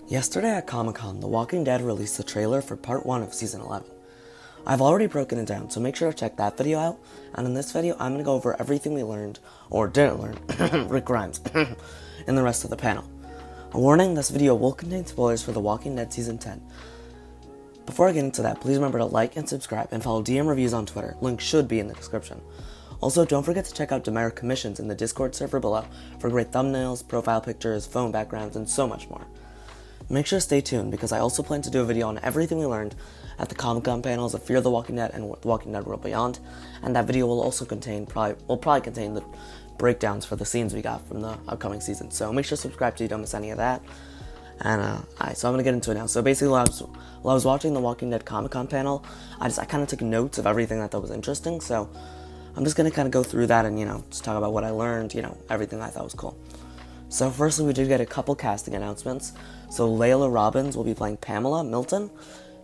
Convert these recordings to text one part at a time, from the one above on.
Yesterday at Comic-Con, The Walking Dead released the trailer for Part 1 of Season 11. I've already broken it down, so make sure to check that video out, and in this video, I'm going to go over everything we learned, or didn't learn, Rick Grimes, in the rest of the panel. A warning, this video will contain spoilers for The Walking Dead Season 10. Before I get into that, please remember to like and subscribe, and follow DM Reviews on Twitter, link should be in the description. Also, don't forget to check out Demare Commissions in the Discord server below for great thumbnails, profile pictures, phone backgrounds, and so much more. Make sure to stay tuned, because I also plan to do a video on everything we learned at the Comic-Con panels of Fear the Walking Dead and The Walking Dead World Beyond, and that video will also contain, probably contain the breakdowns for the scenes we got from the upcoming season. So make sure to subscribe so you don't miss any of that. And, alright, so I'm gonna get into it now. So basically, while I was watching the Walking Dead Comic-Con panel, I kind of took notes of everything that was interesting, so I'm just gonna kind of go through that and, just talk about what I learned, everything I thought was cool. So firstly, we did get a couple casting announcements. So Layla Robbins will be playing Pamela Milton,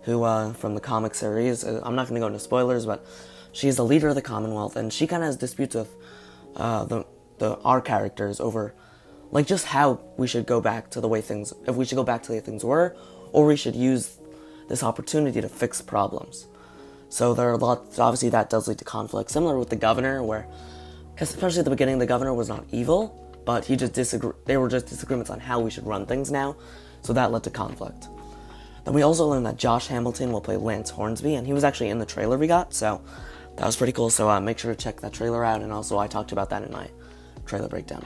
who, from the comic series, I'm not going to go into spoilers, but she's the leader of the Commonwealth, and she kind of has disputes with our characters over, just how we should go back to the way things, if we should go back to the way things were, or we should use this opportunity to fix problems. So there are lots, obviously that does lead to conflict, similar with the governor, where, especially at the beginning, the governor was not evil, but they were just disagreements on how we should run things now, so that led to conflict. Then we also learned that Josh Hamilton will play Lance Hornsby, and he was actually in the trailer we got, so that was pretty cool, so make sure to check that trailer out, and also I talked about that in my trailer breakdown.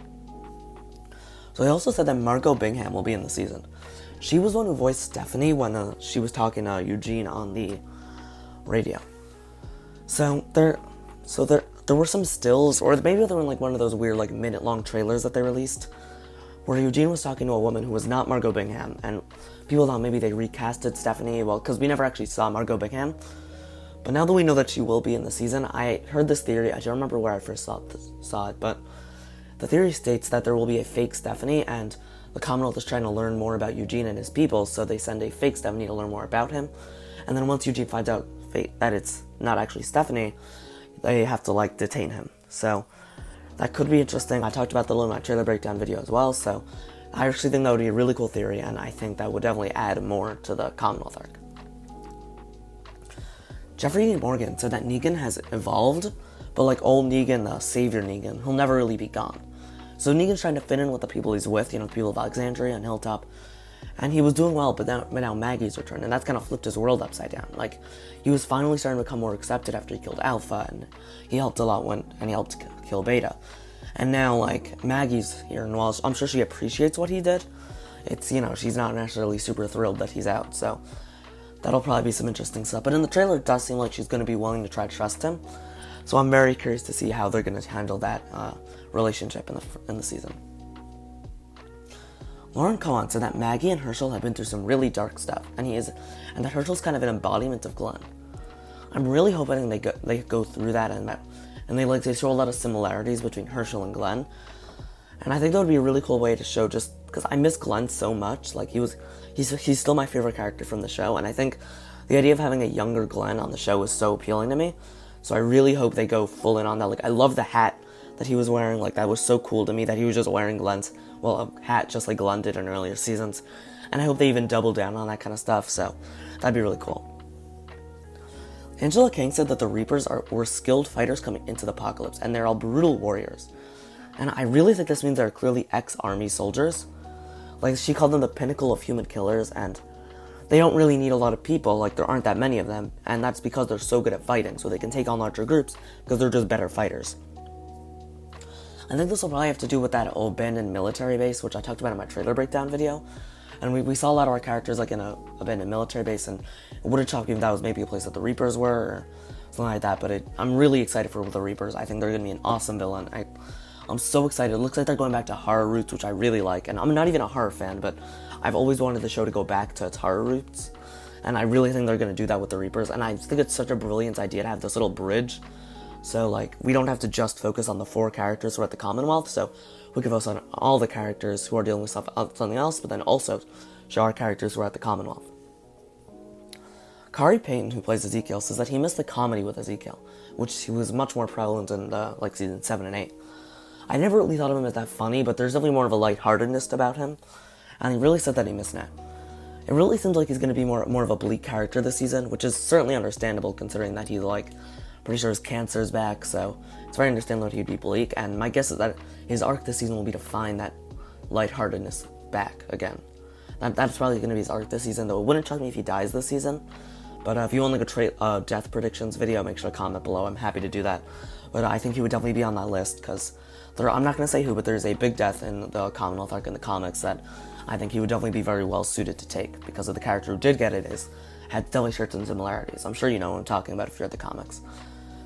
So they also said that Margot Bingham will be in the season. She was the one who voiced Stephanie when she was talking to Eugene on the radio. So there were some stills, or maybe they were in one of those weird minute-long trailers that they released, where Eugene was talking to a woman who was not Margot Bingham, and people thought maybe they recasted Stephanie, because we never actually saw Margot Bingham. But now that we know that she will be in the season, I heard this theory. I don't remember where I first saw it, but the theory states that there will be a fake Stephanie, and the Commonwealth is trying to learn more about Eugene and his people, so they send a fake Stephanie to learn more about him, and then once Eugene finds out that it's not actually Stephanie, they have to detain him. So that could be interesting. I talked about that in my trailer breakdown video as well, so I actually think that would be a really cool theory, and I think that would definitely add more to the Commonwealth arc. Jeffrey Dean Morgan said that Negan has evolved, but old Negan, the savior Negan, he'll never really be gone. So Negan's trying to fit in with the people he's with, the people of Alexandria and Hilltop, and he was doing well, but now Maggie's returned, and that's kind of flipped his world upside down. He was finally starting to become more accepted after he killed Alpha, and he helped a lot and he helped kill Beta. And now, Maggie's here, and while I'm sure she appreciates what he did, it's, she's not necessarily super thrilled that he's out, so that'll probably be some interesting stuff. But in the trailer, it does seem like she's going to be willing to try to trust him, so I'm very curious to see how they're going to handle that relationship in the season. Lauren Cohan said that Maggie and Herschel have been through some really dark stuff, and that Herschel's kind of an embodiment of Glenn. I'm really hoping they go through that and they show a lot of similarities between Herschel and Glenn, and I think that would be a really cool way to show, just because I miss Glenn so much. He's still my favorite character from the show, and I think the idea of having a younger Glenn on the show is so appealing to me. So I really hope they go full in on that. I love the hat that he was wearing. That was so cool to me that he was just wearing a hat just like Glenn did in earlier seasons. And I hope they even double down on that kind of stuff, so that'd be really cool. Angela Kang said that the Reapers were skilled fighters coming into the apocalypse, and they're all brutal warriors. And I really think this means they're clearly ex-army soldiers. She called them the pinnacle of human killers, and they don't really need a lot of people, there aren't that many of them, and that's because they're so good at fighting, so they can take on larger groups, because they're just better fighters. I think this will probably have to do with that abandoned military base, which I talked about in my trailer breakdown video. And we saw a lot of our characters in an abandoned military base, and it wouldn't shock me if that was maybe a place that the Reapers were, or something like that, but I'm really excited for the Reapers. I think they're going to be an awesome villain. I'm so excited. It looks like they're going back to horror roots, which I really like, and I'm not even a horror fan, but I've always wanted the show to go back to its horror roots, and I really think they're going to do that with the Reapers, and I think it's such a brilliant idea to have this little bridge. So, we don't have to just focus on the 4 characters who are at the Commonwealth, so we can focus on all the characters who are dealing with something else, but then also show our characters who are at the Commonwealth. Kari Payton, who plays Ezekiel, says that he missed the comedy with Ezekiel, which he was much more prevalent in, season 7 and 8. I never really thought of him as that funny, but there's definitely more of a lightheartedness about him, and he really said that he missed that. It really seems like he's going to be more of a bleak character this season, which is certainly understandable considering that he's like, pretty sure his cancer's back, so it's very understandable that he'd be bleak, and my guess is that his arc this season will be to find that lightheartedness back again. That's probably going to be his arc this season, though it wouldn't shock me if he dies this season. But if you want like a death predictions video, make sure to comment below. I'm happy to do that. But I think he would definitely be on that list, because I'm not going to say who, but there's a big death in the Commonwealth arc in the comics that I think he would definitely be very well suited to take, because of the character who did get it had definitely certain similarities. I'm sure you know what I'm talking about if you're at the comics.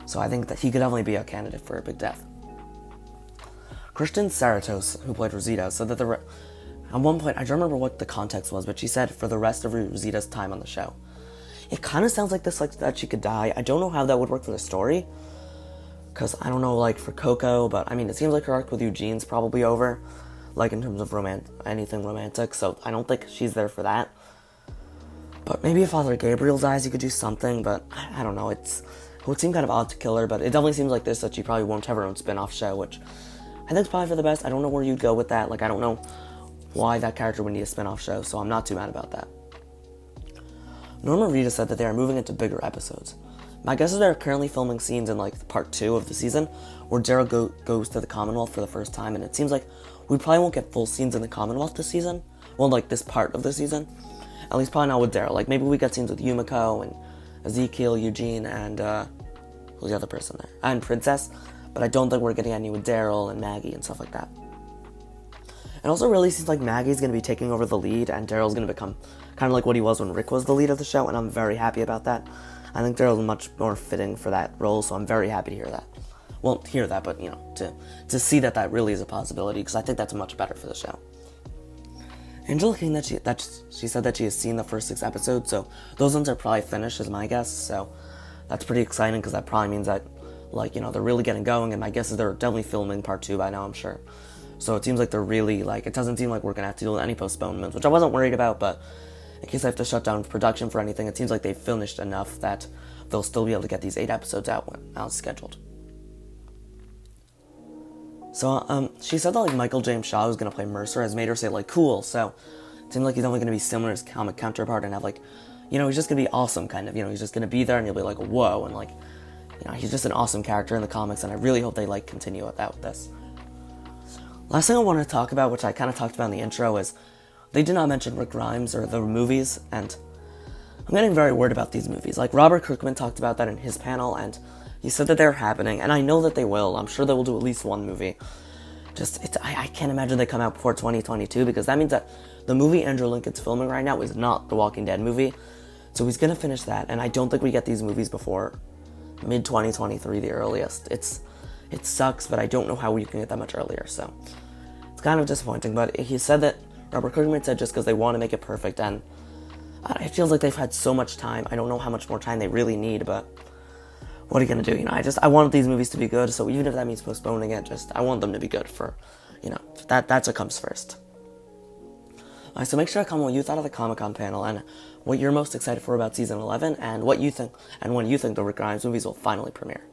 So I think that he could definitely be a candidate for a big death. Kristen Saratos, who played Rosita, said that at one point, I don't remember what the context was, but she said for the rest of Rosita's time on the show. It kind of sounds like this, like that she could die. I don't know how that would work for the story, because I don't know, like, for Coco, but I mean, it seems like her arc with Eugene's probably over, like, in terms of anything romantic, so I don't think she's there for that. But maybe if Father Gabriel dies, you could do something, but I don't know, it would seem kind of odd to kill her, but it definitely seems like this, that she probably won't have her own spin-off show, which I think is probably for the best. I don't know where you'd go with that, like, I don't know why that character would need a spin-off show, so I'm not too mad about that. Norma Reedus said that they are moving into bigger episodes. My guess is they're currently filming scenes in like part 2 of the season where Daryl goes to the Commonwealth for the first time, and it seems like we probably won't get full scenes in the Commonwealth this season. Well, like this part of the season. At least probably not with Daryl. Like maybe we get scenes with Yumiko and Ezekiel, Eugene, and who's the other person there? And Princess. But I don't think we're getting any with Daryl and Maggie and stuff like that. It also really seems like Maggie's going to be taking over the lead, and Daryl's going to become kind of like what he was when Rick was the lead of the show, and I'm very happy about that. I think Daryl's much more fitting for that role, so I'm very happy to hear that. Well, hear that, but, you know, to see that really is a possibility, because I think that's much better for the show. Angela King, she said that she has seen the first 6 episodes, so those ones are probably finished, is my guess, so that's pretty exciting, because that probably means that, like, you know, they're really getting going, and my guess is they're definitely filming part 2 by now, I'm sure. So it seems like they're really, like, it doesn't seem like we're going to have to deal with any postponements, which I wasn't worried about, but in case I have to shut down production for anything, it seems like they've finished enough that they'll still be able to get these 8 episodes out when as scheduled. So, she said that, like, Michael James Shaw, who's going to play Mercer, has made her say, like, cool, so it seems like he's only going to be similar to his comic counterpart and have, like, you know, he's just going to be awesome, kind of, you know, he's just going to be there and you'll be like, whoa, and, like, you know, he's just an awesome character in the comics, and I really hope they, like, continue with that with this. Last thing I want to talk about, which I kind of talked about in the intro, is they did not mention Rick Grimes or the movies, and I'm getting very worried about these movies. Like, Robert Kirkman talked about that in his panel, and he said that they're happening, and I know that they will. I'm sure they will do at least one movie. I can't imagine they come out before 2022, because that means that the movie Andrew Lincoln's filming right now is not the Walking Dead movie, so he's going to finish that, and I don't think we get these movies before mid-2023, the earliest. It sucks, but I don't know how we can get that much earlier, so it's kind of disappointing. But he said that, Robert Kirkman said, just because they want to make it perfect, and it feels like they've had so much time. I don't know how much more time they really need, but what are you going to do? You know, I want these movies to be good, so even if that means postponing it, I want them to be good for, you know, that's what comes first. Alright, so make sure to comment what you thought of the Comic-Con panel, and what you're most excited for about Season 11, and what you think, and when you think the Rick Grimes movies will finally premiere.